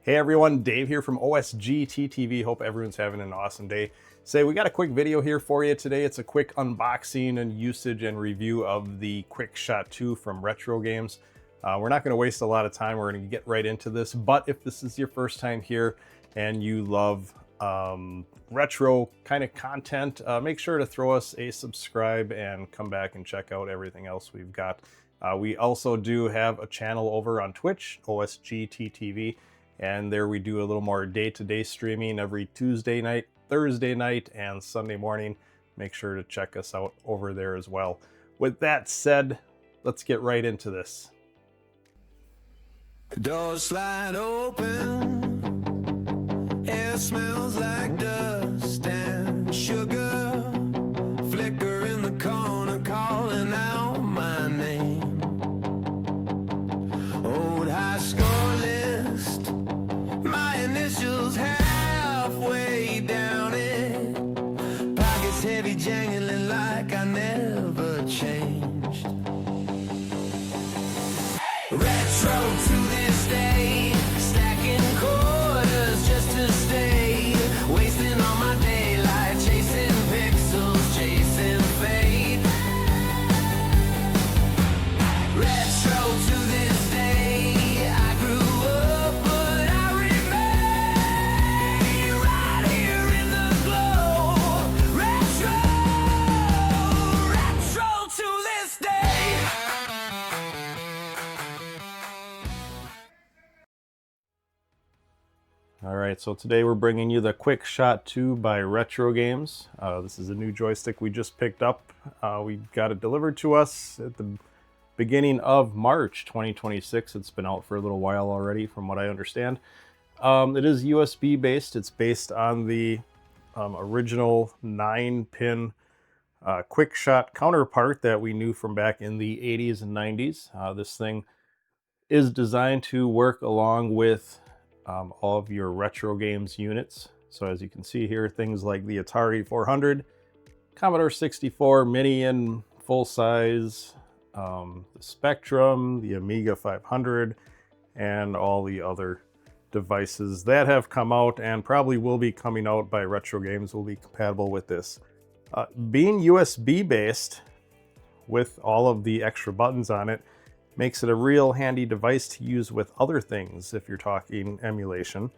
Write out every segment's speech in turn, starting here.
Hey everyone, Dave here from OSGTTV. Hope everyone's having an awesome day. We got a quick video here for you today. It's a quick unboxing and usage and review of the Quickshot II from RetroGames. We're not going to waste a lot of time. We're going to get right into this. But if this is your first time here and you love retro kind of content, make sure to throw us a subscribe and come back and check out everything else we've got. We also do have a channel over on Twitch, OSGTTV. And there we do a little more day-to-day streaming every Tuesday night, Thursday night, and Sunday morning. Make sure to check us out over there as well. With that said, let's get right into this. Doors slide open, air smells like dust and sugar, flicker in the corner calling out my name. Old high score list, my initials halfway down it, pockets heavy jangling like I never changed. Retro to this day, stacking quarters just to stay, wasting all my daylight, chasing pixels, chasing fate. Retro to this day, I grew up but I remain right here in the glow. Retro to this day. All right, so today we're bringing you the Quickshot II by RetroGames. This is a new joystick we just picked up. We got it delivered to us at the beginning of March 2026. It's been out for a little while already, from what I understand. It is USB based. It's based on the original 9-pin Quickshot counterpart that we knew from back in the 80s and 90s. This thing is designed to work along with all of your RetroGames units. So as you can see here, things like the Atari 400, Commodore 64 Mini and full size, the Spectrum, the Amiga 500, and all the other devices that have come out and probably will be coming out by RetroGames will be compatible with this. Being USB based with all of the extra buttons on it makes it a real handy device to use with other things if you're talking emulation,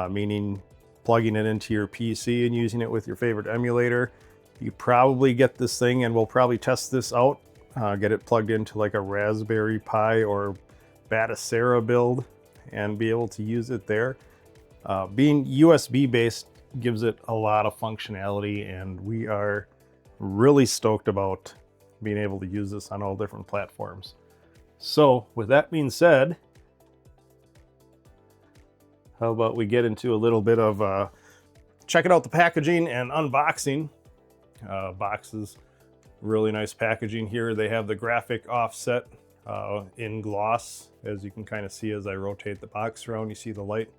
meaning plugging it into your PC and using it with your favorite emulator. You probably get this thing, and we'll probably test this out, get it plugged into like a Raspberry Pi or Batacera build and be able to use it there. Being USB based gives it a lot of functionality, and we are really stoked about being able to use this on all different platforms. So with that being said, how about we get into a little bit of checking out the packaging and unboxing. Boxes, really nice packaging here. They have the graphic offset in gloss, as you can kind of see as I rotate the box around. You see the light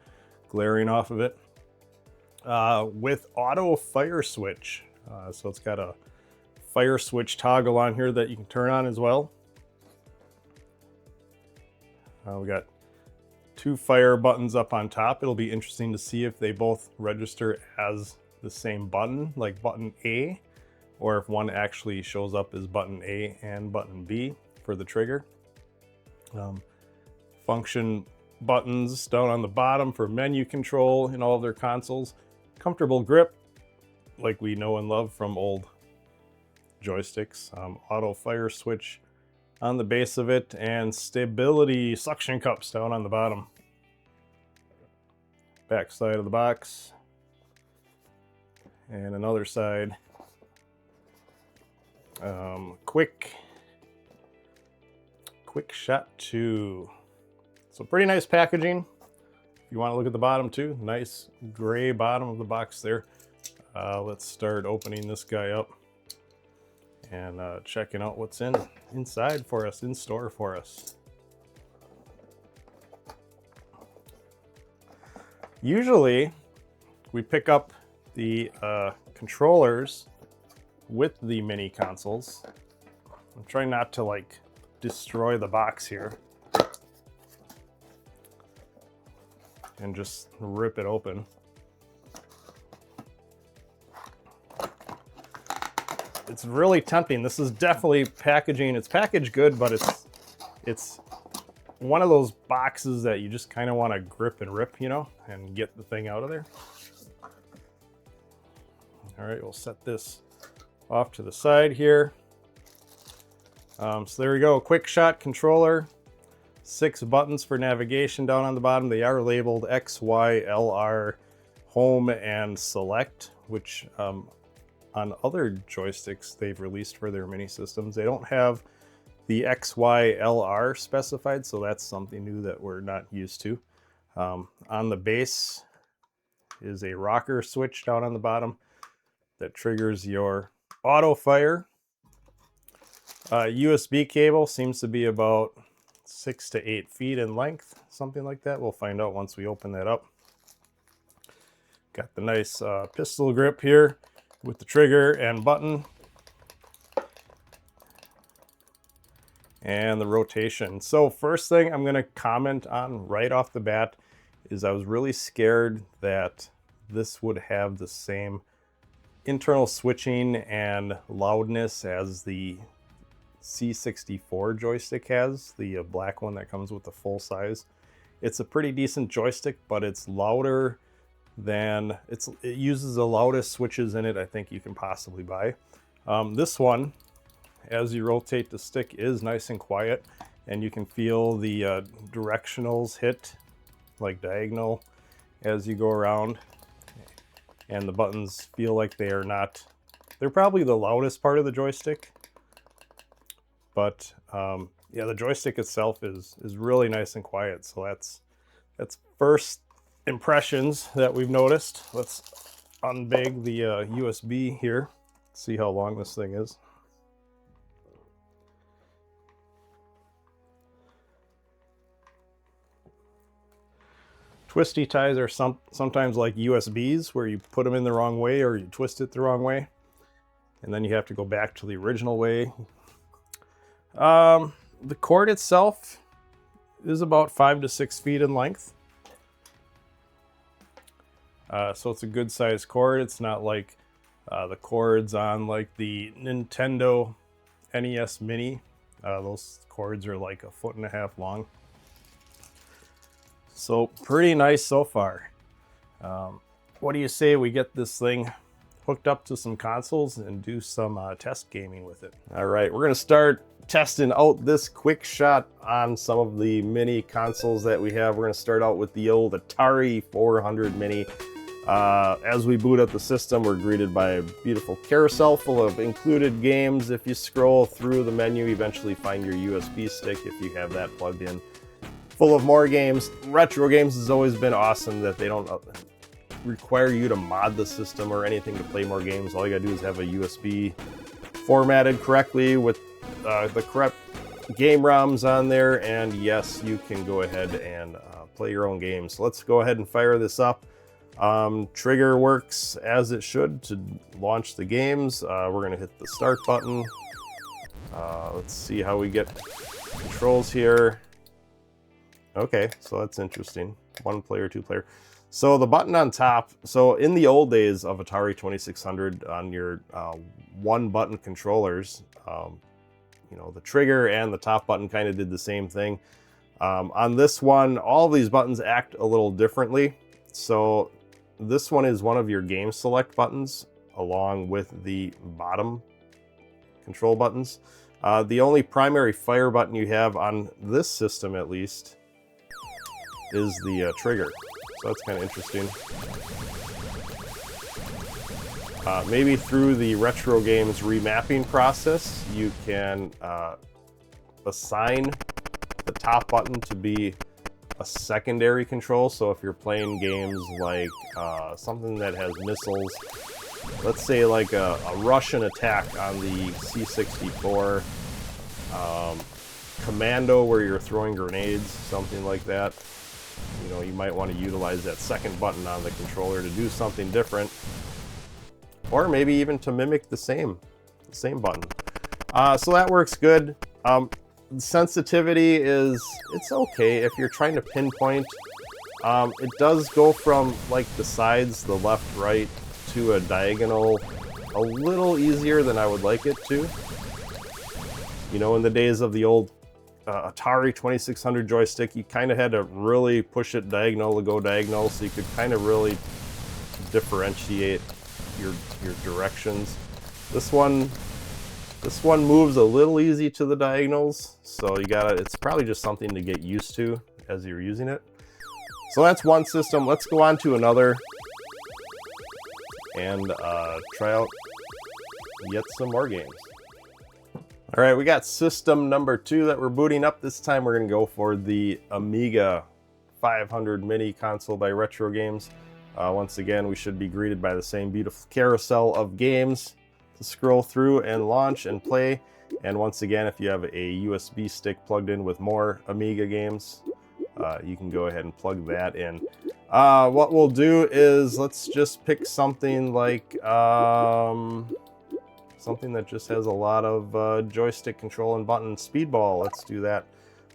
glaring off of it. With auto fire switch. So it's got a fire switch toggle on here that you can turn on as well. We got 2 fire buttons up on top. It'll be interesting to see if they both register as the same button, like button A, or if one actually shows up as button A and button B for the trigger. Function buttons down on the bottom for menu control in all of their consoles. Comfortable grip, like we know and love from old joysticks. Auto fire switch on the base of it, and stability suction cups down on the bottom. Back side of the box, and another side. Quickshot II. So pretty nice packaging. If you want to look at the bottom too, nice gray bottom of the box there. Let's start opening this guy up and checking out what's inside for us, in store for us. Usually we pick up the controllers with the mini consoles. I'm trying not to like destroy the box here. and just rip it open. It's really tempting. This is definitely packaging. It's packaged good, but it's one of those boxes that you just kind of want to grip and rip, you know, and get the thing out of there. All right, we'll set this off to the side here. So there we go, Quickshot controller. 6 buttons for navigation down on the bottom. They are labeled X, Y, LR, home, and select, which on other joysticks they've released for their mini systems, they don't have the X, Y, LR specified, so that's something new that we're not used to. On the base is a rocker switch down on the bottom that triggers your auto fire. USB cable seems to be about 6 to 8 feet in length, something like that. We'll find out once we open that up. Got the nice pistol grip here with the trigger and button. And the rotation. So first thing I'm going to comment on right off the bat is I was really scared that this would have the same internal switching and loudness as the C64 joystick has, the black one that comes with the full size. It's a pretty decent joystick, but it's louder than, it uses the loudest switches in it I think you can possibly buy. This one, as you rotate the stick, is nice and quiet, and you can feel the directionals hit, like diagonal, as you go around. And the buttons feel like they are not, they're probably the loudest part of the joystick. But yeah, the joystick itself is really nice and quiet. So that's first impressions that we've noticed. Let's unbag the USB here, see how long this thing is. Twisty ties are sometimes like USBs, where you put them in the wrong way or you twist it the wrong way, and then you have to go back to the original way. The cord itself is about 5 to 6 feet in length. So it's a good sized cord. It's not like the cords on like the Nintendo NES Mini. Those cords are like 1.5 feet long. So pretty nice so far. What do you say we get this thing hooked up to some consoles and do some test gaming with it? All right, we're gonna start testing out this Quickshot on some of the mini consoles that we have. We're gonna start out with the old Atari 400 Mini. As we boot up the system, we're greeted by a beautiful carousel full of included games. If you scroll through the menu, you eventually find your USB stick if you have that plugged in, full of more games. RetroGames has always been awesome that they don't require you to mod the system or anything to play more games. All you gotta do is have a USB formatted correctly with the correct game ROMs on there, and yes, you can go ahead and play your own games. So let's go ahead and fire this up. Trigger works as it should to launch the games. We're gonna hit the start button. Let's see how we get controls here. Okay, so that's interesting. 1 player, 2 player. So the button on top, so in the old days of Atari 2600 on your 1-button controllers, you know, the trigger and the top button kind of did the same thing. On this one, all of these buttons act a little differently. So this one is one of your game select buttons along with the bottom control buttons. The only primary fire button you have on this system, at least, is the trigger. So that's kind of interesting. Maybe through the RetroGames remapping process, you can assign the top button to be a secondary control. So if you're playing games like something that has missiles, let's say like a Russian attack on the C64, Commando where you're throwing grenades, something like that, you know, you might want to utilize that second button on the controller to do something different, or maybe even to mimic the same button. So that works good. Sensitivity is, it's okay if you're trying to pinpoint It does go from like the sides, the left, right, to a diagonal a little easier than I would like it to. You know, in the days of the old Atari 2600 joystick, you kind of had to really push it diagonal to go diagonal, so you could kind of really differentiate your directions. This one moves a little easy to the diagonals, so it's probably just something to get used to as you're using it. So that's one system. Let's go on to another and try out yet some more games. All right, we got system number 2 that we're booting up. This time we're gonna go for the Amiga 500 mini console by RetroGames. Once again, we should be greeted by the same beautiful carousel of games to scroll through and launch and play. And once again, if you have a USB stick plugged in with more Amiga games, you can go ahead and plug that in. What we'll do is let's just pick something like something that just has a lot of joystick control and button. Speedball, let's do that.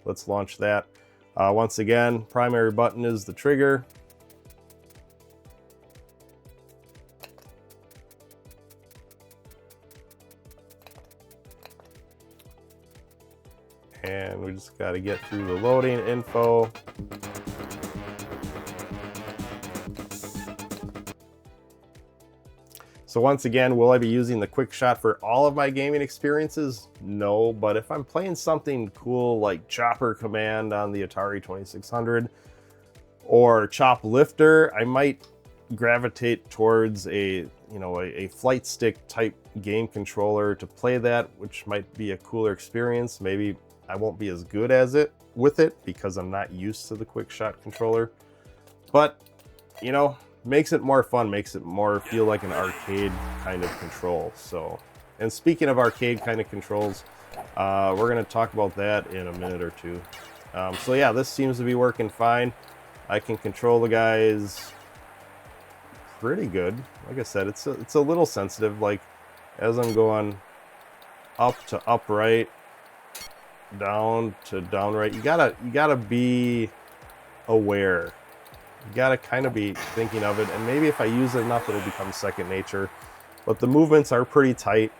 Let's launch that. Once again, primary button is the trigger. And we just got to get through the loading info. So once again, will I be using the Quickshot for all of my gaming experiences? No, but if I'm playing something cool like Chopper Command on the Atari 2600 or Chop Lifter, I might gravitate towards a flight stick type game controller to play that, which might be a cooler experience. Maybe I won't be as good as it with it because I'm not used to the Quickshot controller, but you know, makes it more fun, makes it more feel like an arcade kind of control. So, and speaking of arcade kind of controls, we're going to talk about that in a minute or two. So yeah, this seems to be working fine. I can control the guys pretty good. Like I said, it's a little sensitive. Like as I'm going up to upright, down to down right, you gotta be aware. You gotta kind of be thinking of it, and maybe if I use it enough, it'll become second nature. But the movements are pretty tight.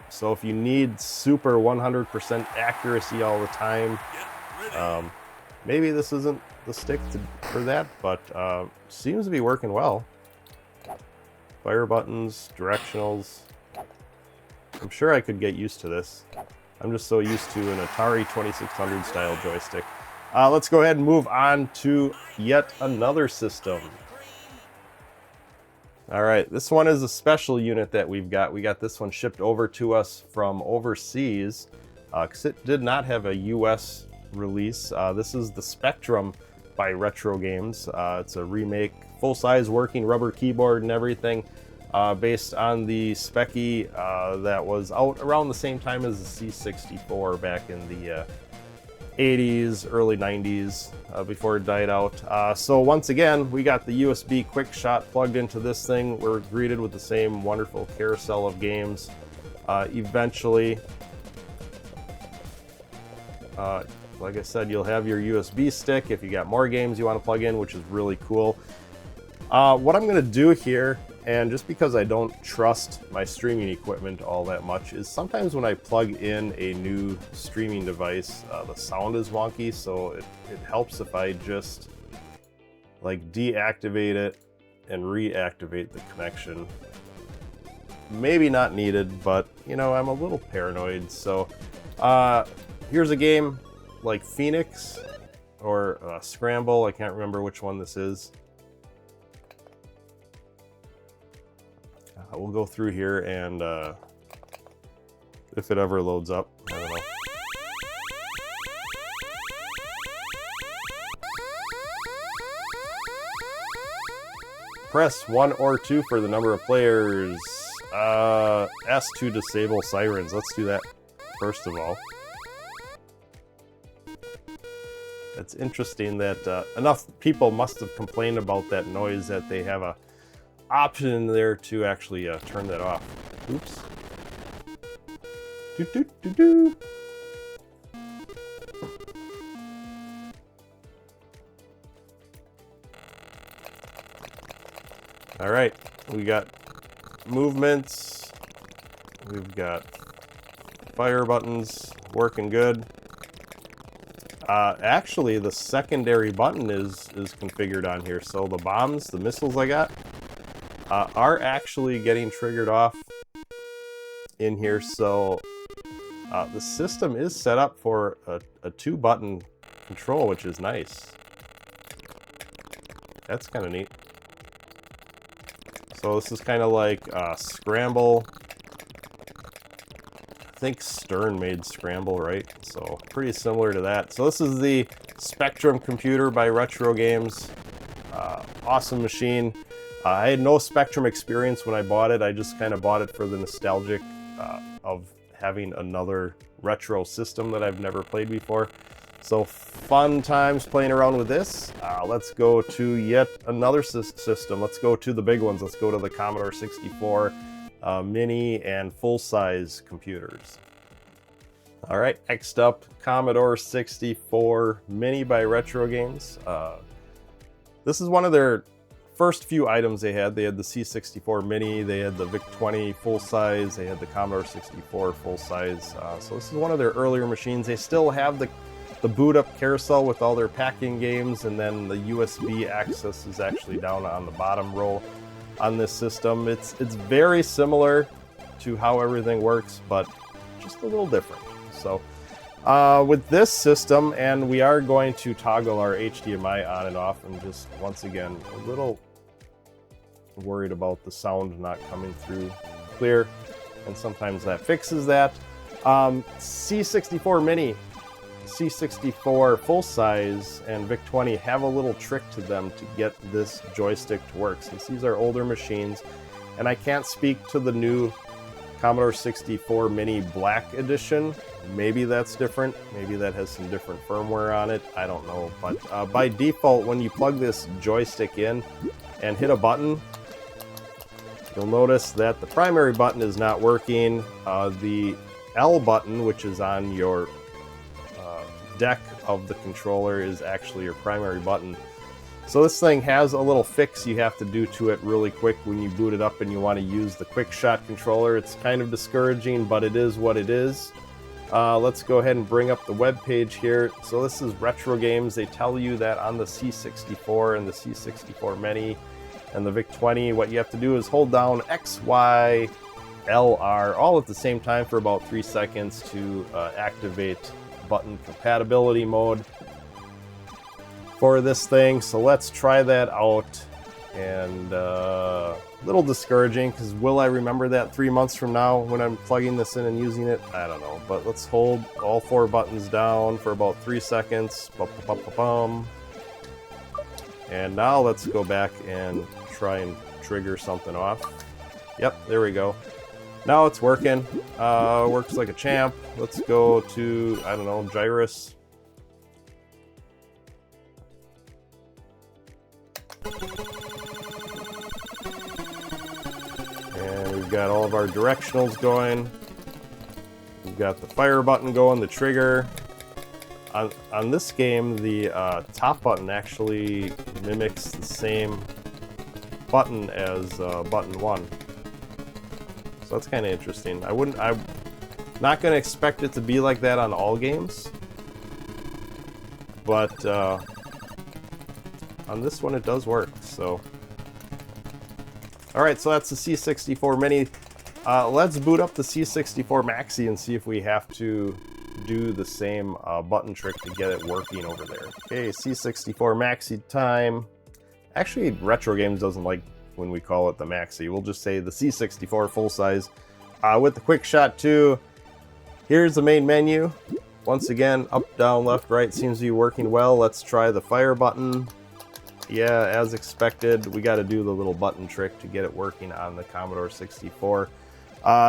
So if you need super 100% accuracy all the time, maybe this isn't the stick for that, but seems to be working well. Fire buttons, directionals. I'm sure I could get used to this. I'm just so used to an Atari 2600 style joystick. Let's go ahead and move on to yet another system. All right, this one is a special unit that we've got. We got this one shipped over to us from overseas because it did not have a US release. This is the Spectrum by RetroGames. It's a remake, full-size working rubber keyboard and everything, based on the Speccy that was out around the same time as the C64 back in the 80s, early 90s, before it died out. So once again, we got the USB Quickshot plugged into this thing. We're greeted with the same wonderful carousel of games. Eventually, like I said, you'll have your USB stick if you got more games you want to plug in, which is really cool. What I'm going to do here, and just because I don't trust my streaming equipment all that much, is sometimes when I plug in a new streaming device, the sound is wonky, so it helps if I just like deactivate it and reactivate the connection. Maybe not needed, but you know, I'm a little paranoid. So here's a game like Phoenix or Scramble. I can't remember which one this is. We'll go through here and if it ever loads up, I don't know. Press 1 or 2 for the number of players. S to disable sirens. Let's do that first of all. It's interesting that enough people must have complained about that noise that they have a option in there to actually turn that off. Oops. All right, we got movements. We've got fire buttons working good. Actually, the secondary button is configured on here. So the bombs, the missiles I got, are actually getting triggered off in here. So the system is set up for a 2-button control, which is nice. That's kind of neat. So this is kind of like Scramble. I think Stern made Scramble, right? So pretty similar to that. So this is the Spectrum computer by RetroGames. Awesome machine. I had no Spectrum experience when I bought it. I just kind of bought it for the nostalgic of having another retro system that I've never played before. So fun times playing around with this. Let's go to yet another system. Let's go to the big ones. Let's go to the Commodore 64 mini and full-size computers. All right, next up, Commodore 64 mini by RetroGames. This is one of their first few items they had. They had the C64 mini, they had the VIC-20 full-size, they had the Commodore 64 full-size. So this is one of their earlier machines. They still have the boot up carousel with all their packing games, and then the USB access is actually down on the bottom row on this system. It's very similar to how everything works, but just a little different. So with this system, and we are going to toggle our HDMI on and off, and just once again a little worried about the sound not coming through clear, and sometimes that fixes that. C64 mini, C64 full-size, and VIC-20 have a little trick to them to get this joystick to work, since these are older machines, and I can't speak to the new Commodore 64 Mini Black Edition. Maybe that's different. Maybe that has some different firmware on it. I don't know. But by default, when you plug this joystick in and hit a button, you'll notice that the primary button is not working. The L button, which is on your deck of the controller, is actually your primary button. So this thing has a little fix you have to do to it really quick when you boot it up and you want to use the Quickshot controller. It's kind of discouraging, but it is what it is. Let's go ahead and bring up the web page here. So this is RetroGames. They tell you that on the C64 and the C64 Mini and the VIC-20, what you have to do is hold down X, Y, L, R, all at the same time for about 3 seconds to activate button compatibility mode for this thing. So let's try that out. And a little discouraging, because will I remember that 3 months from now when I'm plugging this in and using it? I don't know. But let's hold all 4 buttons down for about 3 seconds. Bum. And now let's go back and try and trigger something off. Yep, there we go. Now it's working. Works like a champ. Let's go to, I don't know, Gyrus. And we've got all of our directionals going. We've got the fire button going, the trigger. On this game, the top button actually mimics the same button as button 1. So that's kind of interesting. I'm not going to expect it to be like that on all games, but on this one it does work. So, all right, so that's the C64 Mini. Let's boot up the C64 Maxi and see if we have to do the same button trick to get it working over there. Okay, C64 Maxi time. Actually, RetroGames doesn't like when we call it the Maxi. We'll just say the C64 full size. With the Quickshot II, here's the main menu. Once again, up, down, left, right seems to be working well. Let's try the fire button. Yeah, as expected, we got to do the little button trick to get it working on the Commodore 64.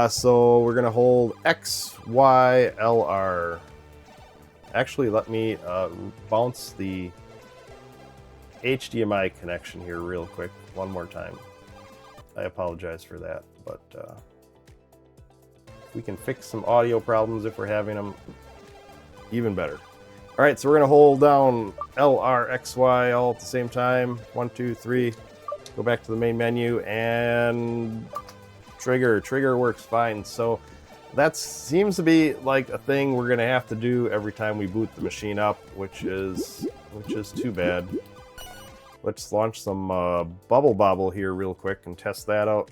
So we're going to hold X, Y, L, R. Actually, let me bounce the HDMI connection here real quick one more time. I apologize for that, but we can fix some audio problems if we're having them, even better. All right, so we're going to hold down L, R, X, Y all at the same time. 1, 2, 3. go back to the main menu, and trigger works fine. So that seems to be like a thing we're gonna have to do every time we boot the machine up, which is too bad. Let's launch some Bubble Bobble here real quick and test that out.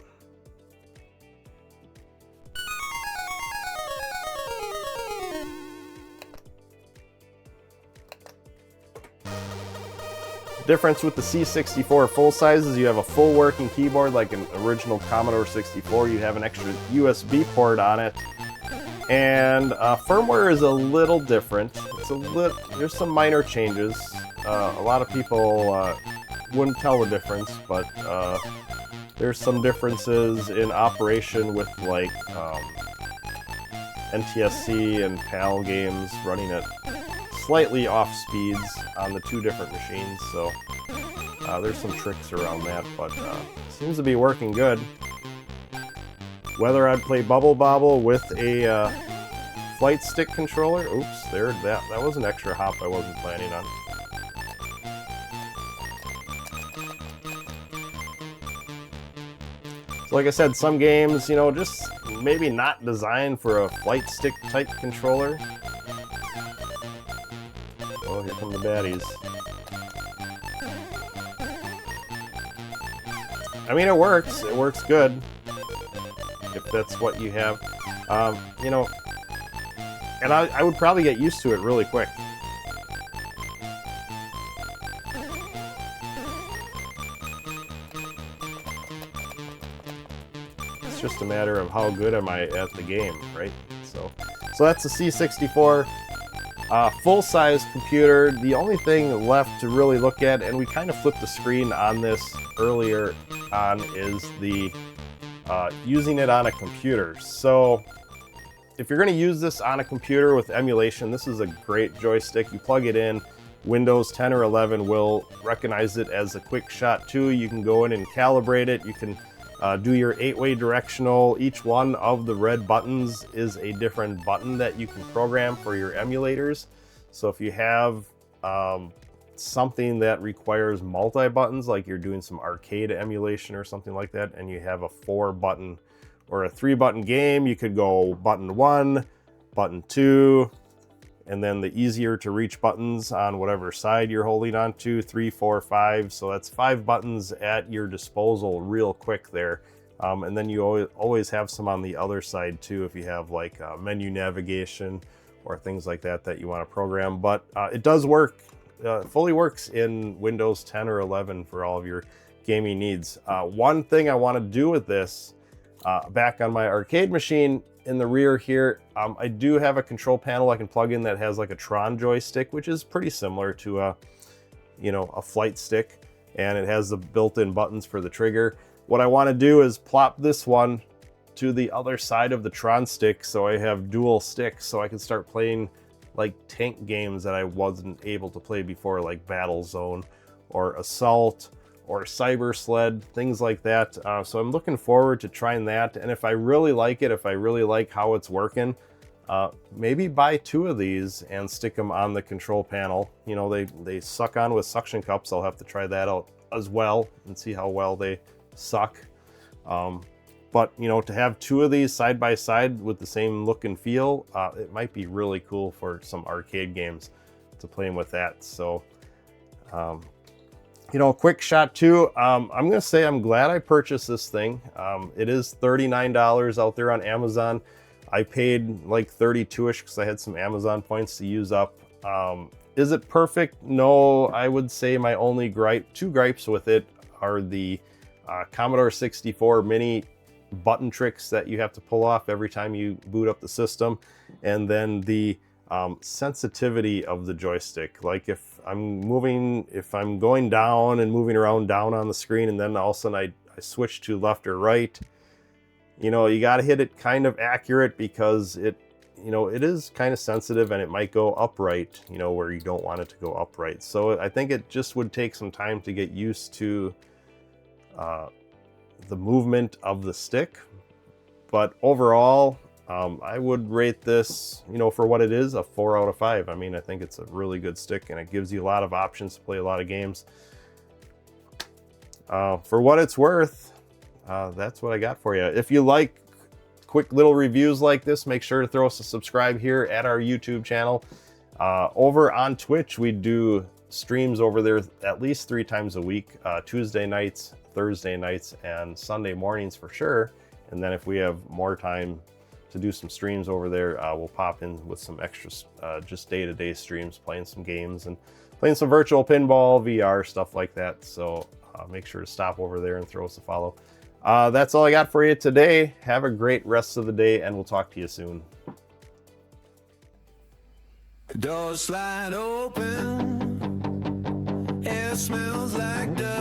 Difference with the C64 full size is you have a full working keyboard like an original Commodore 64. You have an extra USB port on it, and firmware is a little different. There's some minor changes. A lot of people wouldn't tell the difference, but there's some differences in operation with like NTSC and PAL games running at slightly off speeds on the two different machines, so there's some tricks around that, but seems to be working good. Whether I'd play Bubble Bobble with a flight stick controller, oops, that was an extra hop I wasn't planning on. So like I said, some games, you know, just maybe not designed for a flight stick type controller. Oh, here come the baddies. I mean, it works good, if that's what you have. You know, and I would probably get used to it really quick. It's just a matter of how good am I at the game, right? So that's the C64. Full-size computer. The only thing left to really look at, and we kind of flipped the screen on this earlier on, is the using it on a computer. So if you're going to use this on a computer with emulation, this is a great joystick. You plug it in, Windows 10 or 11 will recognize it as a Quickshot II. You can go in and calibrate it. You can do your 8-way directional. Each one of the red buttons is a different button that you can program for your emulators. So if you have something that requires multi-buttons, like you're doing some arcade emulation or something like that, and you have a 4-button or a 3-button game, you could go button 1, button 2, and then the easier to reach buttons on whatever side you're holding on to, 3, 4, 5. So that's 5 buttons at your disposal real quick there. And then you always have some on the other side too, if you have like menu navigation or things like that that you want to program. But it does work, fully works in Windows 10 or 11 for all of your gaming needs. One thing I want to do with this, back on my arcade machine, in the rear here, I do have a control panel I can plug in that has like a Tron joystick, which is pretty similar to a flight stick, and it has the built-in buttons for the trigger. What I want to do is plop this one to the other side of the Tron stick, so I have dual sticks, so I can start playing like tank games that I wasn't able to play before, like Battlezone or Assault or Cyber Sled, things like that. So I'm looking forward to trying that, and if I really like it, if I really like how it's working, maybe buy 2 of these and stick them on the control panel. You know, they suck on with suction cups. I'll have to try that out as well and see how well they suck. But you know, to have 2 of these side by side with the same look and feel, it might be really cool for some arcade games to play with that. So you know, Quickshot II, I'm going to say I'm glad I purchased this thing. It is $39 out there on Amazon. I paid like 32-ish because I had some Amazon points to use up. Is it perfect? No, I would say my only 2 gripes with it are the Commodore 64 mini button tricks that you have to pull off every time you boot up the system, and then the sensitivity of the joystick. Like if I'm going down and moving around down on the screen, and then all of a sudden I switch to left or right, you know, you got to hit it kind of accurate, because it is kind of sensitive, and it might go upright, you know, where you don't want it to go upright. So I think it just would take some time to get used to the movement of the stick. But overall, I would rate this, you know, for what it is, a 4 out of 5. I mean, I think it's a really good stick, and it gives you a lot of options to play a lot of games. For what it's worth, that's what I got for you. If you like quick little reviews like this, make sure to throw us a subscribe here at our YouTube channel. Over on Twitch, we do streams over there at least 3 times a week, Tuesday nights, Thursday nights, and Sunday mornings for sure. And then if we have more time to do some streams over there, we'll pop in with some extra just day-to-day streams, playing some games and playing some virtual pinball, VR, stuff like that. So make sure to stop over there and throw us a follow. That's all I got for you today. Have a great rest of the day, and we'll talk to you soon. Doors slide open, air smells like dust.